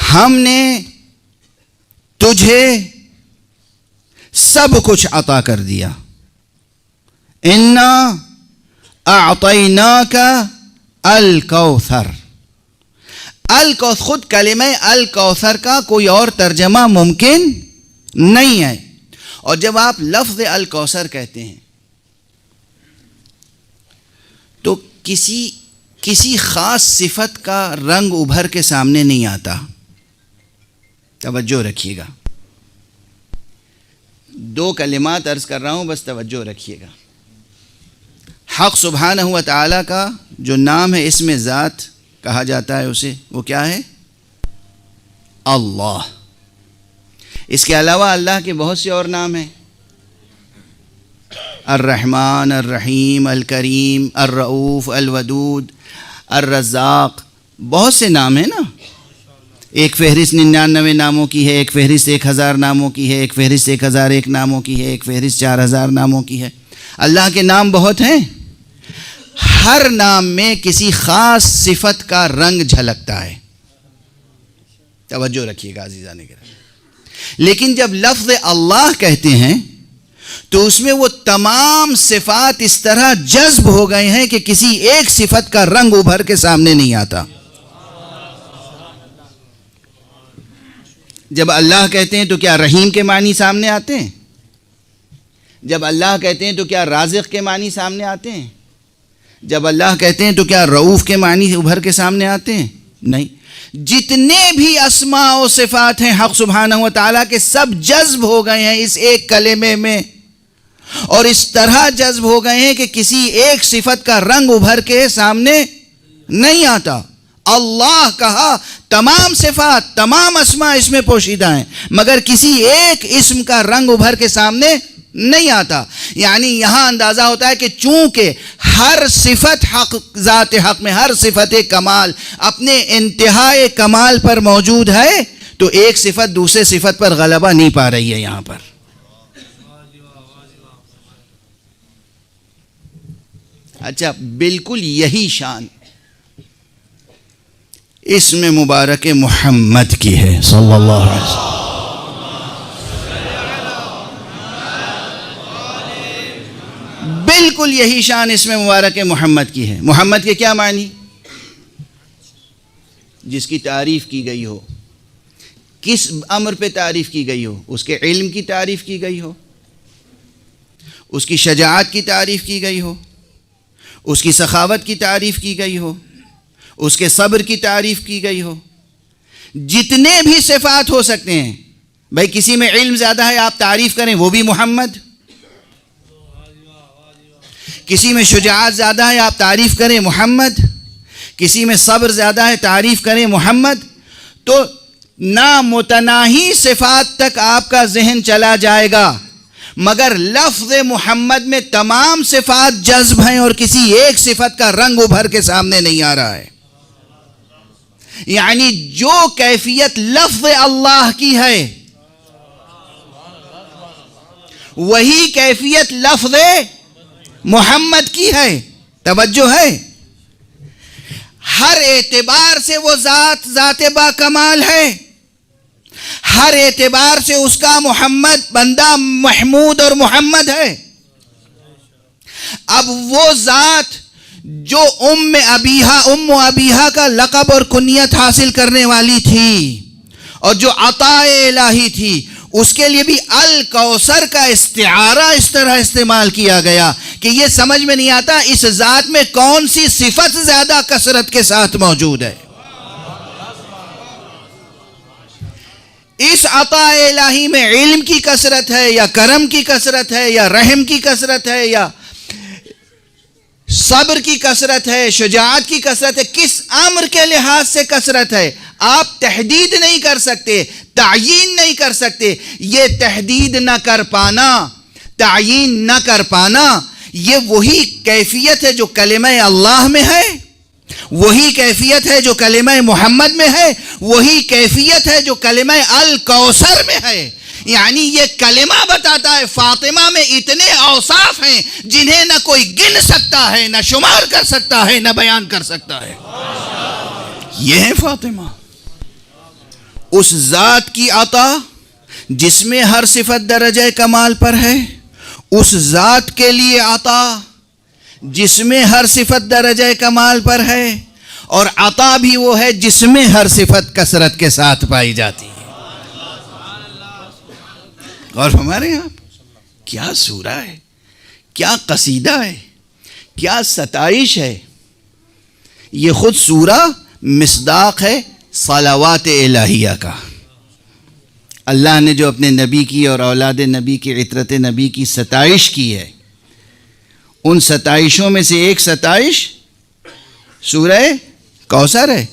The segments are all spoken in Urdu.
ہم نے تجھے سب کچھ عطا کر دیا. انا اعطیناک الکوثر. الکوثر خود کلمہ الکوثر کا کوئی اور ترجمہ ممکن نہیں ہے. اور جب آپ لفظ الکوثر کہتے ہیں تو کسی خاص صفت کا رنگ ابھر کے سامنے نہیں آتا. توجہ رکھیے گا. 2 کلمات عرض کر رہا ہوں، بس توجہ رکھیے گا. حق سبحانہ و تعالیٰ کا جو نام ہے، اسم ذات کہا جاتا ہے اسے، وہ کیا ہے؟ اللہ. اس کے علاوہ اللہ کے بہت سے اور نام ہیں. الرحمن، الرحیم، الکریم، الرؤوف، الودود، الرزاق، بہت سے نام ہیں نا. ایک فہرست 99 ناموں کی ہے، ایک فہرست 1000 ناموں کی ہے، ایک فہرست 1001 ناموں کی ہے، ایک فہرست 4000 ناموں کی ہے. اللہ کے نام بہت ہیں. ہر نام میں کسی خاص صفت کا رنگ جھلکتا ہے. توجہ رکھیے گا عزیزان کرام. لیکن جب لفظ اللہ کہتے ہیں تو اس میں وہ تمام صفات اس طرح جذب ہو گئے ہیں کہ کسی ایک صفت کا رنگ ابھر کے سامنے نہیں آتا. جب اللہ کہتے ہیں تو کیا رحیم کے معنی سامنے آتے ہیں؟ جب اللہ کہتے ہیں تو کیا رازق کے معنی سامنے آتے ہیں؟ جب اللہ کہتے ہیں تو کیا رؤوف کے معنی ابھر کے سامنے آتے ہیں؟ نہیں. جتنے بھی اسماء و صفات ہیں حق سبحانہ و تعالیٰ کے، سب جذب ہو گئے ہیں اس ایک کلمے میں، اور اس طرح جذب ہو گئے ہیں کہ کسی ایک صفت کا رنگ ابھر کے سامنے نہیں آتا. اللہ کہا، تمام صفات، تمام اسماء اس میں پوشیدہ ہیں، مگر کسی ایک اسم کا رنگ ابھر کے سامنے نہیں آتا. یعنی یہاں اندازہ ہوتا ہے کہ چونکہ ہر صفت حق، ذات حق میں ہر صفت کمال اپنے انتہائے کمال پر موجود ہے، تو ایک صفت دوسرے صفت پر غلبہ نہیں پا رہی ہے. یہاں پر اچھا، بالکل یہی شان اسم مبارک محمد کی ہے صلی اللہ علیہ وسلم. بالکل یہی شان اسم مبارک محمد کی ہے. محمد کے کیا معنی؟ جس کی تعریف کی گئی ہو. کس امر پہ تعریف کی گئی ہو؟ اس کے علم کی تعریف کی گئی ہو، اس کی شجاعت کی تعریف کی گئی ہو، اس کی سخاوت کی تعریف کی گئی ہو، اس کے صبر کی تعریف کی گئی ہو. جتنے بھی صفات ہو سکتے ہیں. بھائی کسی میں علم زیادہ ہے، آپ تعریف کریں، وہ بھی محمد. کسی میں شجاعت زیادہ ہے، آپ تعریف کریں، محمد. کسی میں صبر زیادہ ہے، تعریف کریں، محمد. تو نامتناہی صفات تک آپ کا ذہن چلا جائے گا، مگر لفظ محمد میں تمام صفات جذب ہیں اور کسی ایک صفت کا رنگ ابھر کے سامنے نہیں آ رہا ہے. یعنی جو کیفیت لفظ اللہ کی ہے وہی کیفیت لفظ محمد کی ہے. توجہ ہے. ہر اعتبار سے وہ ذات با کمال ہے. ہر اعتبار سے اس کا محمد بندہ محمود اور محمد ہے. اب وہ ذات جو ام ابیہا کا لقب اور کنیت حاصل کرنے والی تھی اور جو عطا الہی تھی، اس کے لیے بھی الکوثر کا استعارہ اس طرح استعمال کیا گیا کہ یہ سمجھ میں نہیں آتا اس ذات میں کون سی صفت زیادہ کثرت کے ساتھ موجود ہے. اس عطا الہی میں علم کی کثرت ہے یا کرم کی کثرت ہے یا رحم کی کثرت ہے یا صبر کی کثرت ہے، شجاعت کی کثرت ہے، کس امر کے لحاظ سے کثرت ہے آپ تحدید نہیں کر سکتے، تعیین نہیں کر سکتے. یہ تحدید نہ کر پانا، تعیین نہ کر پانا، یہ وہی کیفیت ہے جو کلمہ اللہ میں ہے، وہی کیفیت ہے جو کلمہ محمد میں ہے، وہی کیفیت ہے جو کلمہ الکوثر میں ہے. یعنی یہ کلمہ بتاتا ہے فاطمہ میں اتنے اوصاف ہیں جنہیں نہ کوئی گن سکتا ہے، نہ شمار کر سکتا ہے، نہ بیان کر سکتا ہے. یہ ہے فاطمہ. اس ذات کی عطا جس میں ہر صفت درجہ کمال پر ہے، اس ذات کے لیے عطا جس میں ہر صفت درجہ کمال پر ہے، اور عطا بھی وہ ہے جس میں ہر صفت کثرت کے ساتھ پائی جاتی ہے۔ اور ہمارے یہاں کیا سورہ ہے، کیا قصیدہ ہے، کیا ستائش ہے۔ یہ خود سورہ مصداق ہے صلوات الہیہ کا۔ اللہ نے جو اپنے نبی کی اور اولاد نبی کی عطرت نبی کی ستائش کی ہے، ان ستائشوں میں سے ایک ستائش سورہ کوثر ہے۔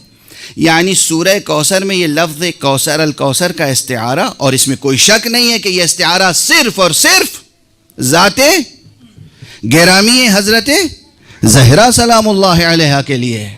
یعنی سورہ کوثر میں یہ لفظ کوثر الکوثر کا استعارہ، اور اس میں کوئی شک نہیں ہے کہ یہ استعارہ صرف اور صرف ذات گرامی حضرت زہرا سلام اللہ علیہا کے لیے ہے۔